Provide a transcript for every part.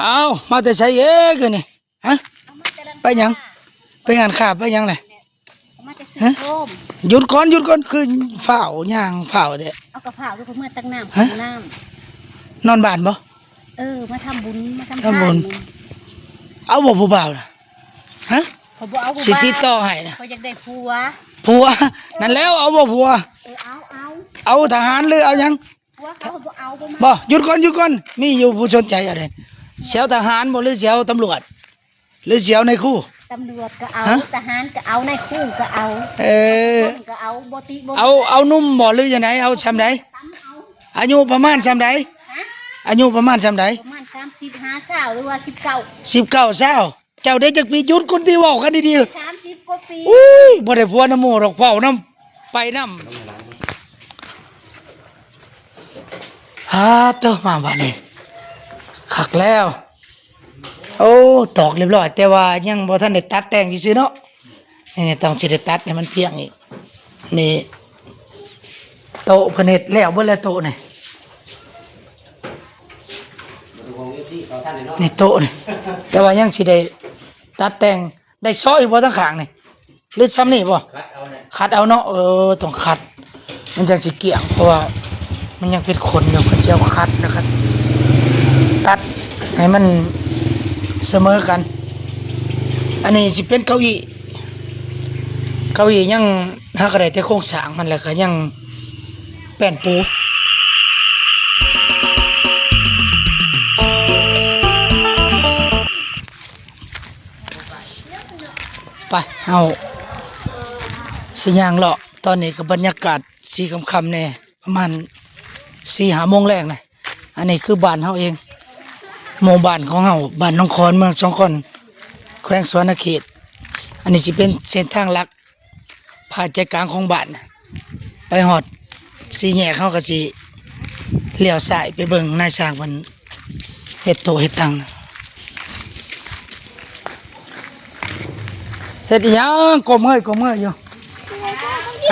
เอามาแต่ใช้เองกันนี่ฮะไปยังไปงานข่าไปยังเลยฮะหยุดก่อนคือฝ่าวย่างฝ่าวเด้เอากระเพราด้วยเมื่อตั้งน้ำนอนบ้านบ่มาทำบุญมาทำบุญเอาบ่ผู้บ่าวนะฮะเขาบอกเอาสิติดต่อให้นะเขาอยากได้ผัวนั่นแล้วเอาบ่ผัวเอาทหารหรือเอายังผัวเขาบอกเอาบ่หยุดก่อนมีอยู่ผู้สนใจอะไรเสียวทหารบ่หรือเสียวตำรวจหรือเสียวในคู่ตำรวจก็เอาทหารก็เอาในคู่ก็เอาก็เอาบ่ติบ่เอานุ่มบ่หรือยังไงเอาซำใดอายุประมาณซำใดอายุประมาณซำใดประมาณ35 หรือว่า19เจ้าได้จักปีหยุดคนที่เว้ากันดีๆ30กว่าปีอุ้ยบ่ได้ผัวนำหมู่ดอกเฝ้านำไปนำเตอมาบัดนี้คักแล้วโอ้ตอกเรียบร้อยแต่ว่ายังบ่ทันได้ตัดแต่งซื่อๆเนาะนี่ต้องสิได้ตัดให้มันเพียงอีกนี่โต๊ะเพิ่นเฮ็ดแล้วเบิดแล้วโต๊ะนี่โต๊ะนี่แต่ว่ายังสิได้ตัดแต่งได้ซ้ออีกบ่ทั้งข้างนี่หรือซ้ำนี่บ่คัดเอาเนาะต้องคัดมันจังสิเกี่ยงเพราะว่ามันยังเป็นขนอยู่เพิ่นสิเอาคัดนะครับตัดให้มันเสมอกันอันนี้สิเป็นเก้าอี้ยังหากได้แต่โครงสร้างมันแล้วก็ยังแป้นปูไปเฮาสิย่างเลาะตอนนี้ก็บรรยากาศสีค่ำๆแน่ประมาณ 4-5 โมงแรกนะอันนี้คือบ้านเฮาเองหมู่บ้านของเฮาบ้านหนองคอนเมืองสองคอนแขวงสวรรณเขตอันนี้สิเป็นเส้นทางหลักผ่านใจกลางของบ้านไปฮอด4 แยกเฮาก็สิเลี้ยวซ้ายไปเบิ่งนายช่างมันเฮ็ดโตเฮ็ดตังเฮ็ดอีหยังก้มเงยอยู่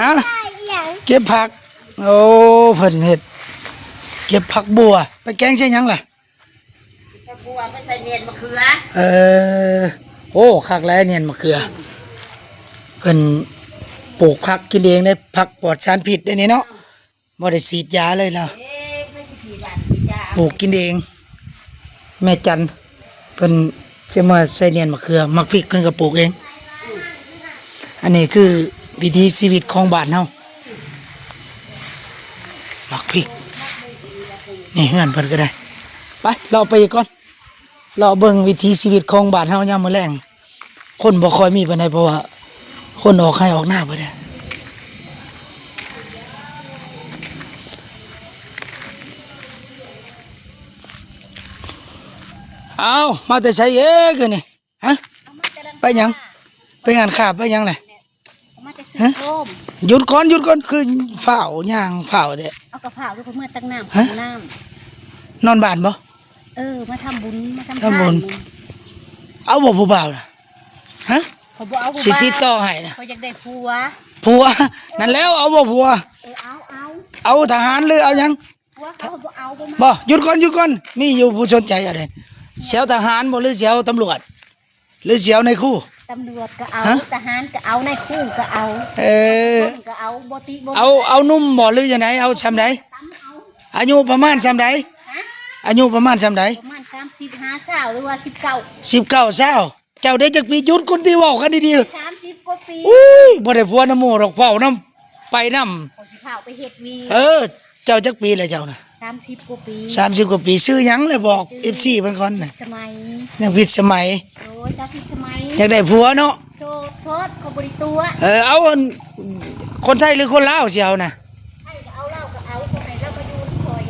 ฮะเก็บผักโอ้เพิ่นเฮ็ดเก็บผักบัวไปแกงใช่หยังล่ะผักบัวไปใส่เนียนมะเขือโอ้คักแล้วเนียนมะเขือเพิ่นปลูกผักกินเองได้ผักปลอดสารพิษได้นี่เนาะบ่ได้ฉีดยาเลยล่ะปลูกกินเองแม่จันเพิ่นสิมาใส่เนียนมะเขือมักพริกเพิ่นก็ปลูกเองอันนี้คือวิถีชีวิตของบ้านเฮามักพริกนี่เฮือนเพิ่นก็ได้ไปเราไปก่อนเราเบิ่งวิถีชีวิตของบ้านเฮายามมื้อแลงคนบ่ค่อยมีปานใดเพราะว่าคนออกให้ออกหน้าเบิดเอามาแต่ใช้เองกันนี่ฮะไปยังไปงานข่าไปยังเลยฮะหยุดก่อนคือฝ่าวย่างฝ่าวเด้เอากระเพราด้วยเมื่อตั้งน้ำนอนบ้านบ่มาทำบุญมาทำบุญเอาบ่ผู้บ่าวนะฮะเขาบอกเอาสิติดต่อให้นะเขาอยากได้ผัวนั่นแล้วเอาบ่ผัวเอาทหารหรือเอายังผัวเขาบอกเอาบ่หยุดก่อนมีอยู่ผู้สนใจอะไรเสียวทหารบ่หรือเสียวตำรวจหรือเสียวในคู่ตำรวจก็เอาทหารก็เอาในคู่ก็เอาก็เอาบ่ติบ่เอานุ่มบ่หรือยังไงเอาซำใดอายุประมาณซำใดอายุประมาณซำใดประมาณ35 หรือว่า19เจ้าได้จักปีหยุดคนที่เว้ากันดีๆ30กว่าปีอุ้ยบ่ได้ผัวนำหมู่ดอกเฝ้านำไปนำสิพาไปเฮ็ดวีเจ้าจักปีแล้วเจ้าน่ะ30กว่าปี30กว่าปีซื้อหยังเลยบอก FC เพิ่นก่อนน่ะสมัยยังผิดสมัยโอ้ยผิดสมัยอยากได้ผัวเนาะโสดเขาบ่ได้ตัวเอาคนไทยหรือคนลาวสิเอาน่ะให้เอาเหล้าก็เอาคนไหนเราไปอยู่คอย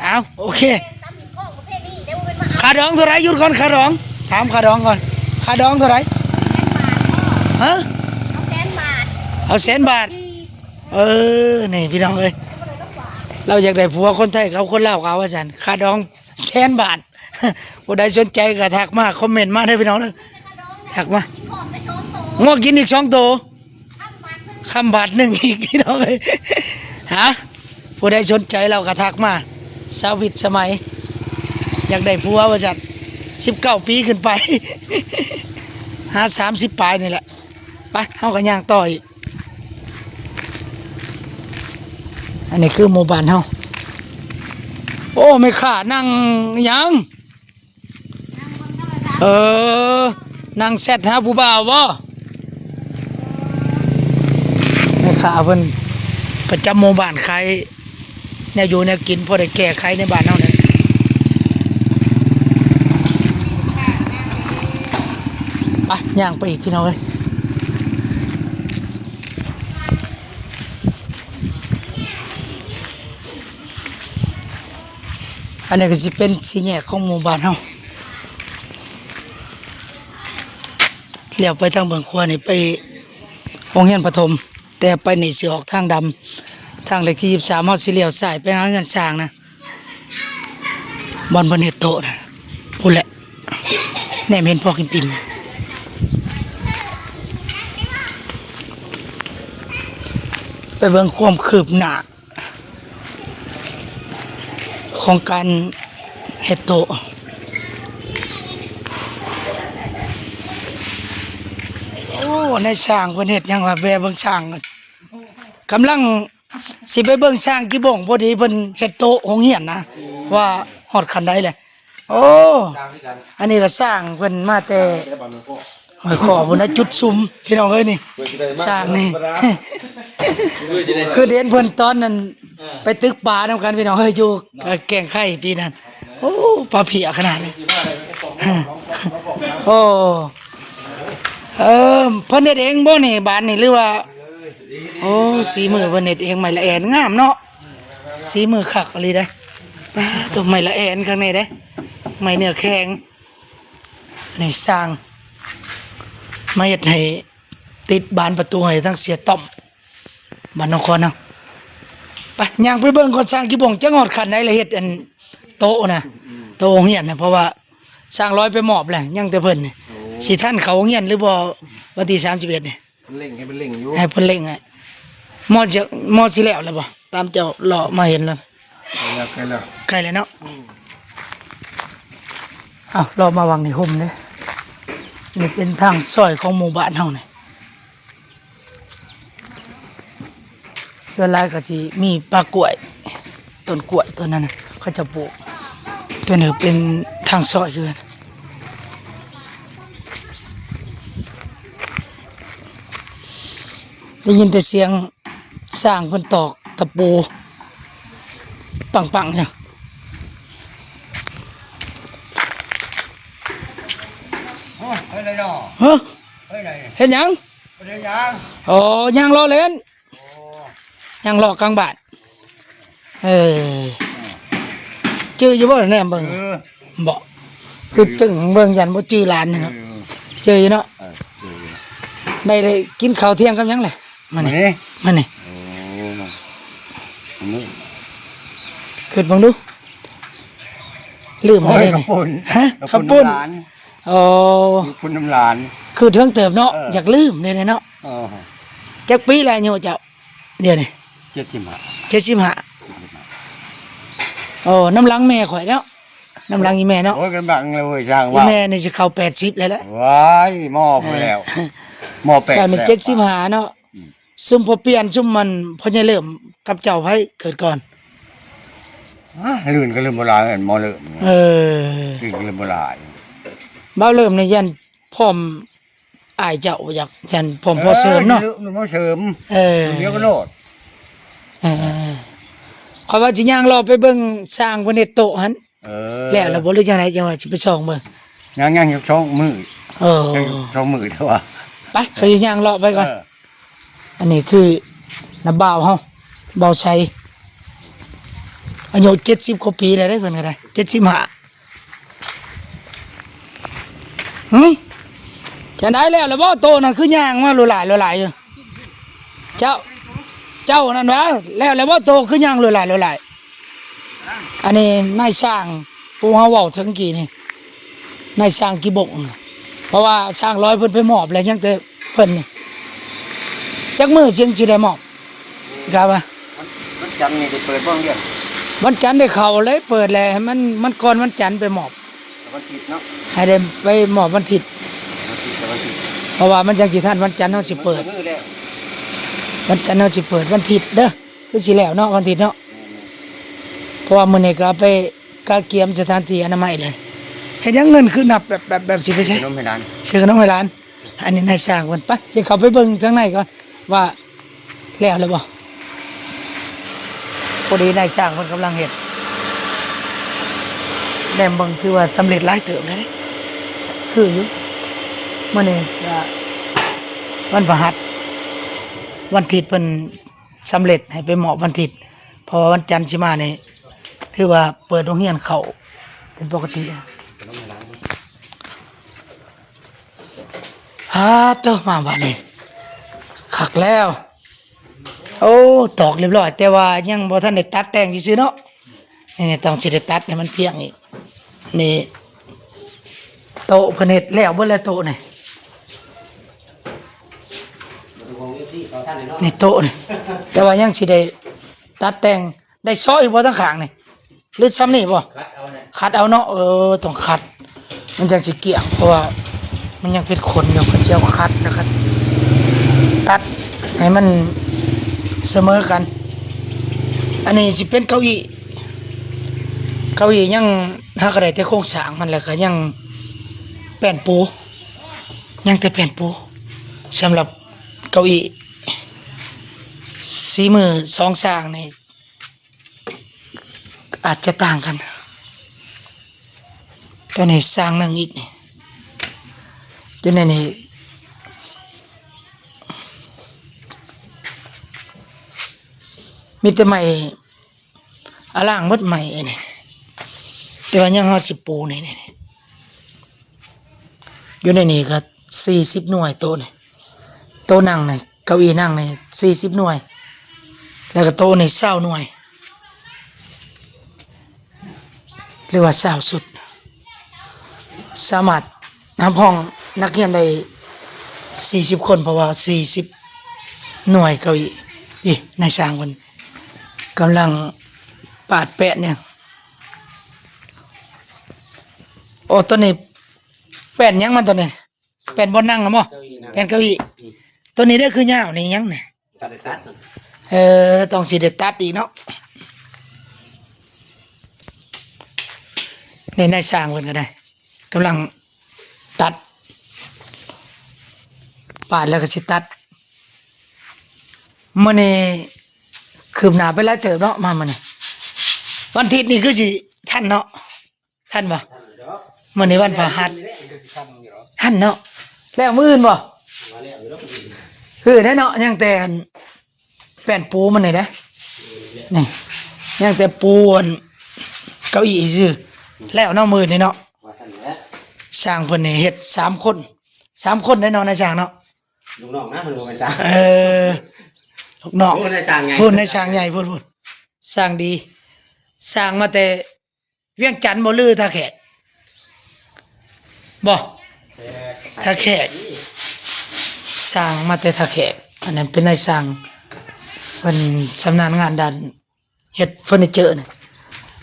เอาโอเคค่าดองเท่าไหร่หยุดก่อนค่าดองถามค่าดองก่อนค่าดองเท่าไหร่ฮะเอา100,000 บาทนี่พี่น้องเอ้ยเราอยากได้ผัวคนไทยเขาคนลาวเขาอาจารย์ค่าดอง100,000 บาทผู้ใดสนใจก็ทักมาคอมเมนต์มาได้พี่น้องเลยทักมางอกินอีก2 ตัวคำบาท 1อีกพี่น้องเอ้ยผู้ใดสนใจเราก็ทักมาสาวิตสมัย อยากได้ผัวว่าจัด19 ปีขึ้นไป หา30 ปลายนี่แหละไปเฮาก็ย่างต่ออีกอันนี้คือหมู่บ้านเฮาโอ้ไม่ขานั่งหยังนั่งแซดหาผู้บ่าวบ่ไม่ขาเพิ่นประจำหมู่บ้านขายแนวอยู่แนวกินพอได้แก้ไขในบ้านเฮาเนี่ยไปย่างไปอีกพี่น้องเอ้ยอันนี้ก็สิเป็นสี่แยกของหมู่บ้านเฮาเลี้ยวไปทางเบื้องขวานี่ไปโรงเรียนประถมแต่ไปนี่สิออกทางดำทางเลขที่23เฮาสิเลี้ยวซ้ายไปหาเงินสร้างนะบ่อนเพิ่นเฮ็ดโต๊ะนะพู้นแหละแหนมเห็นพ่อกินปิ่มไปเบิ่งความคืบหน้าของการเฮ็ดโต๊ะโอ้ในช่างเพิ่นเฮ็ดหยังว่าแวะเบิ่งช่างกำลังสิไปเบิ่งช่างกี่บ่งพอดีเพิ่นเฮ็ดโต๊ะโรงเรียนนะว่าฮอดคันใดแหละโอ้อันนี้ก็สร้างเพิ่นมาแต่หอยขอพุ่นนะจุดซุมพี่น้องเอ้ยนี่สร้างนี่ คือเด่นเพิ่นตอนนั้นไปตึกปลานำกันพี่น้องเฮ้ยอยู่แกงไข่ปีนั้นโอ้ปลาเพียขนาดนี้โอ้เพิ่นเฮ็ดเองบ่นี่บ้านนี่หรือว่าโอ้สีมือเพิ่นเฮ็ดเองไม้ละแอนงามเนาะสีมือคักอีหลีเด้ตัวไม้ละแอนข้างในเด้ไม้เนื้อแข็งนี่สร้างมาเฮ็ดให้ติดบานประตูให้ทั้งเสียต้อมบ้านนครเนาะไปย่างไปเบิ่งก่อนสร้างกี่บ่งจังฮอดคันใดละเฮ็ดอันโต๊ะนะโต๊ะโรงเรียนนะเพราะว่าสร้างร้อยไปมอบแหละยังแต่เพิ่นนี่สิท่านเขาโรงเรียนหรือบ่วันที่31นี่เล่งให้เป็นเล่งอยู่ให้เพิ่นเร่งให้มอสิแล้วบ่ตามเจ้าเลาะมาเห็นแล้วใกล้แล้วเนาะอ้าวเรามาวางในห่มเด้นี่เป็นทางซอยของหมู่บ้านเฮานี่ส่วนหลายก็สิมีปลากล้วยต้นกล้วยต้นนั้นน่ะเขาจะปลูกตัวนี้เป็นทางซอยคือกันได้ยินแต่เสียงสร้างเพิ่นตอกตะปูปังๆเนี่ยเฮ้ยเลยเนาะฮะเฮ้ยเลย เห็นหยัง เฮ้ยยัง อ๋อย่างรอเล่นย่างรอกลางบ้านจื้ออยู่บ่แน่เบิ่งบ่คือจึงเบิ่งยันบ่จื้อหลานนี่เนาะจื้ออยู่เนาะได้เลยกินข้าวเที่ยงกับหยังแหละมานี่มานี่ขึ้นเบิ่งดูลืมบ่ได้นี่ฮะข้าวปุ้นอ๋อคุณน้ำหลาน คือเทิงเติบเนาะอยากลืมเนี่ยเนาะจักปีแล้วโยเจ้าเดี๋ยวนี้75โอ้น้ำลังแม่ข่อยแล้วน้ำลังอีแม่เนาะโอ้ยกันบังเลยเว้ยช่างอีว่าแม่นี่สิเข้า80แล้วแหละว้ายหม้อไปแล้วหม้อ8เจ้านี่75เนาะซุ่มพอเปลี่ยนซุ่มมันพอใหญ่เริ่มกับเจ้าไผเกิดก่อนลื่นก็ลืมโบราณเห็นหม้อเริ่มลื่นก็ลืมโบราณบ่าวเริ่มในยันพร้อมอายเจ้าอยากยันพร้อมพอเสริมเนาะพอเสริมเดี๋ยวก็โลดขอว่าสิย่างรอไปเบิ่งสร้างเพิ่นเฮ็ดโต๊ะหั่นแล้วบ่หรือจังไดจังว่าสิไปส่องเบิ่งย่างช่องมือช่องมือเท่าว่าไปไปย่างรอไปก่อนอันนี้คือน้าบ่าวเฮาบ่าวชัยอายุ70กว่าปีแล้วเด้เพิ่นก็ได้75จะได้แล้วล่ะบ่โตนั่นคือย่างมาหลายๆอยู่เจ้านั่นวะแล้วบ่โตคือย่างหลายอันนี้นายช่างผู้เฮาเว้าถึงกี่นี่นายช่างกี่บกเพราะว่าช่างร้อยเพิ่นไปมอบแล้วยังแต่เพิ่นนี่จักมื้อจึงสิได้มอบกะว่ามันจังนี่ได้เปิดโรงเรียน วันจันทร์ได้เข้าเลยเปิดแล้วให้มันก่อนวันจันทร์ไปมอบ วันอาทิตย์เนาะ ให้ได้ไปมอบวันอาทิตย์ วันอาทิตย์ เพราะว่ามันจังสิทันวันจันทร์เฮาสิเปิด มื้อแล้ว วันจันทร์เฮาสิเปิดวันอาทิตย์เด้อคือสิแล้วเนาะวันอาทิตย์เนาะเพราะว่ามื้อนี้ก็เอาไปกาเกียมสถานที่อนามัยเลยเฮ็ดหยังเงินคือนับแบบสิไปใช้ ขนมให้ร้าน ชื่อขนมให้ร้าน อันนี้นายสร้างเพิ่นไปสิเข้าไปเบิ่งข้างในก่อนว่าแล้วบ่พอดีนายสร้างเพิ่นกำลังเฮ็ดแนมเบิ่งถือว่าสำเร็จหลายเติบแล้วเด้คืออยู่มื้อนี้ก็วันพฤหัสวันอาทิตย์เพิ่นสำเร็จให้ไปมอบวันอาทิตย์เพอวันจันทร์สิมานี่ถือว่าเปิดโรงเรียนเข้าเป็นปกติเจ้ามาบัดนี้คักแล้ว โอ้ตอกเรียบร้อยแต่ว่ายังบ่ทันได้ตัดแต่งซื่อๆเนาะนี่ต้องสิได้ตัดให้มันเพียงอีกนี่โต๊ะเพิ่นเฮ็ดแล้วเบิดแล้วโต๊ะนี่นี่โต๊ะนี่แต่ว่ายังสิได้ตัดแต่งได้ซ้ออีกบ่ทั้งข้างนี่หรือซ้ำนี่บ่คัดเอาเนาะต้องคัด มันจังสิเกี่ยงเพราะว่ามันยังเป็นขนอยู่เพิ่นสิเอาคัดนะครับตัดให้มันเสมอกัน อันนี้สิเป็นเก้าอี้ยังหากระไดแต่โครงสร้างมันแล้วก็ยังแป้นปูยังแต่แป้นปูสำหรับเก้าอี้สีมือสองสร้างนี่อาจจะต่างกันตัวนี้สร้างหนึ่งอีกนี่ตัวนี้นี่มีแต่ใหม่อล่างหมดใหม่นี่แต่ว่ายังเฮาสิปูนี่อยู่ในนี่ก็40หน่วยโต๊ะนี่โต๊ะนั่งนี่เก้าอี้นั่งนี่40หน่วยแล้วก็โต๊ะนี่20หน่วยหรือว่า20สุดสามารถนำห้องนักเรียนได้40คนเพราะว่า40หน่วยเก้าอี้นี่นายสร้างเพิ่นกำลังปาดแปะเนี่ยโอ้ตัวนี้แป้นยังมันตัวนี้แป้นบนนั่งเหรอมั้งแป้นเก้าอี้ตัวนี้ได้คือยาวนี่ยังเนี่ยต้องสิได้ตัดอีกเนาะนี่นายสร้างเพิ่นก็ได้กำลังตัดปาดแล้วก็สิตัดมื้อนี้คืบหน้าไปหลายเติบเนาะมามื้อนี้วันอาทิตย์นี่คือสิทันเนาะทันบ่มื้อนี้วันพฤหัสทันเนาะแล้วมื้ออื่นบ่ได้เนาะยังแต่แป้นปูมันนี่เด้นี่ยังแต่ปูอันเก้าอี้ซื่อแล้วเนาะมื้อนี่เนาะสร้างเพิ่นนี่เฮ็ด3คนได้เนาะนายสร้างเนาะ ลูกน้องนะมันบ่แม่นจ้า ลูกน้อง พูดในช่างไง พูดในช่างใหญ่พูดสร้างดีสร้างมาแต่เวียงจันทน์บ่ลือท่าแขกบ่ท่าแขกสร้างมาแต่ท่าแขกอันนั้นเป็นนายสร้างเพิ่นชำนาญงานด้านเฮ็ดเฟอร์นิเจอร์น่ะ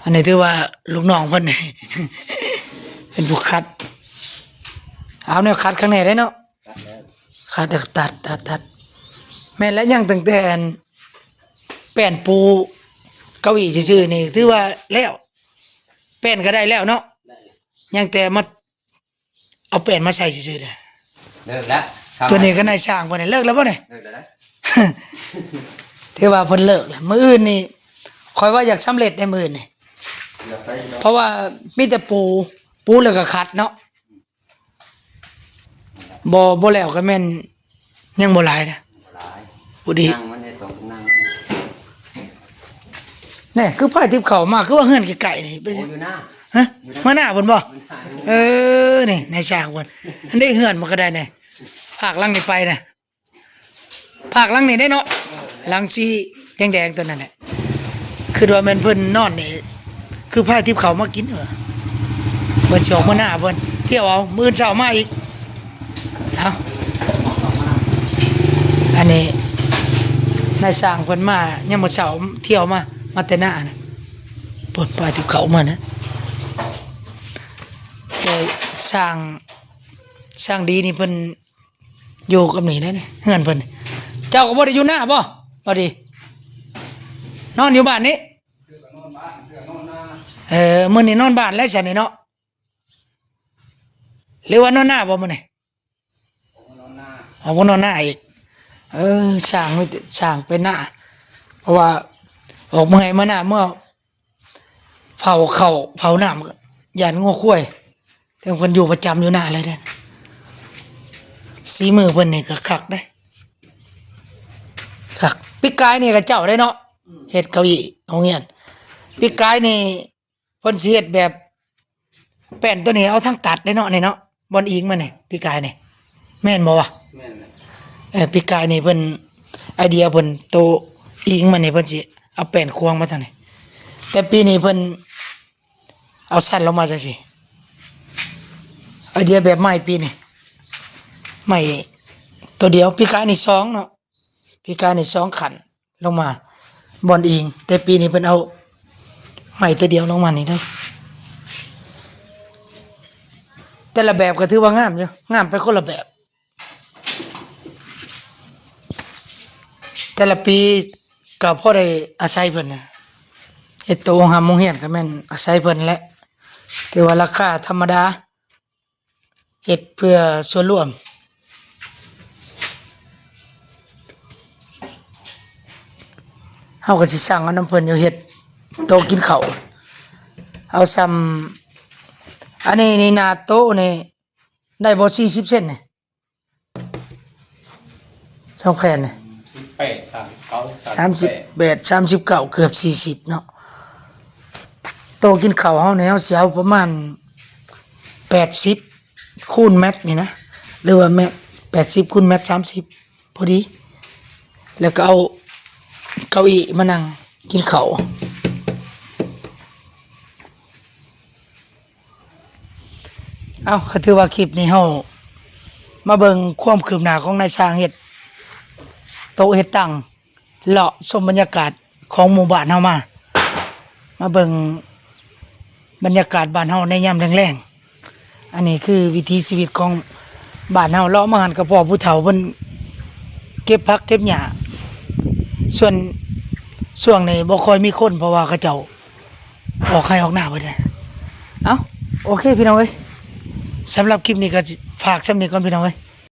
อันนี้ถือว่าลูกน้องเพิ่น เป็นผู้คัดเอาแนวคัดข้างในได้เนาะคัดแล้วตัดแม่นแล้วยังตั้งแต่แป้นปูเก้าอี้ซื่อๆนี่ถือว่าแล้วแป้นก็ได้แล้วเนาะยังแต่มาเอาแป้นมาใส่ซื่อๆเด้อ เลิกแล้ว ตัวนี้ก็นายช่างเพิ่นนี่เลิกแล้วบ่เนี่ย เลิกแล้วนะ ถือว่าเพิ่นเลิกแล้วมื้ออื่นนี่ข่อยว่าอยากสำเร็จในมื้อนี่เพราะว่ามีแต่ปูแล้วก็คัดเนาะบ่แล้วก็แม่นยังบ่หลายนะบ่ดี นั่งมันได้ตรงนั่ง แนี่คือพายทิพย์เข้ามาคือว่าเฮือนไกลๆนี่ไป โอ้อยู่หน้า ฮะมาหน้าเพิ่นบ่นี่นายช่างเพิ่นอันนี้เฮือนมันก็ได้นี่ภาคหลังนี่ไปนะภาคหลังนี่ได้เนาะหลังสีแดงๆตัวนั้นแหละคือว่าแม่นเพิ่นนอนนี่คือพายทิพย์เข้ามากินเพิ่นสิออกมาหน้าเพิ่นเที่ยวเอามื้อเช้ามาอีกเอาอันนี้นายช่างเพิ่นมายังมื้อเช้าเที่ยวมาแต่หน้านะ ปนปลายที่เขามานะแต่สร้างดีนี่เพิ่นอยู่กับนี่นะนี่เฮือนเพิ่นเจ้าก็บ่ได้อยู่หน้าบ่พอดีนอนอยู่บ้านนี้มื้อนี้นอนบ้านแล้วซั่นนี่เนาะหรือว่านอนหน้าบ่มื้อนี้บ่นอนหน้าอีกสร้างไว้สร้างเป็นหน้าเพราะว่าออกเมื่อยมาหน้าเมื่อเผาเข้าเผาน้ำก็ย่านงัวควายแต่เพิ่นอยู่ประจำอยู่หน้าเลยเด้อสีมือเพิ่นนี่ก็คักเด้คักปีกายนี่ก็เจ้าได้เนาะเฮ็ดเก้าอี้โรงเรียนปีกายนี่เพิ่นสิเฮ็ดแบบแป้นตัวนี้เอาทั้งตัดได้เนาะนี่เนาะบอนอิงมานี่ปีกายนี่แม่นบ่วะแม่นปีกายนี่เพิ่นไอเดียเพิ่นโตอิงมานี่เพิ่นสิเอาแป้นควงมาทางนี้แต่ปีนี้เพิ่นเอาสั้นลงมาจังซี่ไอเดียแบบใหม่ปีนี้ใหม่ตัวเดียวปีกายนี่2เนาะปีกายนี่2ขันลงมาบอนอิงแต่ปีนี้เพิ่นเอาใหม่ตัวเดียวลงมานี่ได้แต่ละแบบก็ถือว่างามอยู่งามไปคนละแบบแต่ละปีก็พอได้อาศัยเพิ่นน่ะเฮ็ดโตโรงหามโรงเรียนก็แม่นอาศัยเพิ่นแหละแต่ว่าราคาธรรมดาเฮ็ดเพื่อส่วนรวมเฮาก็สิสร้างเอาน้ำเพิ่นอยู่เฮ็ดโต๊ะกินข้าวเอาซ้ำอันนี้นี่หน้าโต๊ะนี่ได้บ่40เซนนี่2แผ่นนี่38 39เกือบ40เนาะโต๊ะกินข้าวเฮานี่เฮาสิเอาประมาณ80คูณเมตรนี่นะหรือว่าเมตร80คูณเมตร30พอดีแล้วก็เอาเก้าอี้มานั่งกินข้าวก็ถือว่าคลิปนี้เฮามาเบิ่งความคืบหน้าของนายช่างเฮ็ดโต๊ะเฮ็ดตั้งเลาะชมบรรยากาศของหมู่บ้านเฮามาเบิ่งบรรยากาศบ้านเฮาในยามแล้งๆอันนี้คือวิถีชีวิตของบ้านเฮาเลาะมาหันกับพ่อผู้เฒ่าเพิ่นเก็บผักเก็บหญ้าส่วนช่วงนี้บ่ค่อยมีคนเพราะว่าเขาเจ้าออกให้ออกหน้าเบิดโอเคพี่น้องเอ้ยสำหรับคลิปนี้ก็ฝากสำนี้ก่อนพี่น้องเอ้ย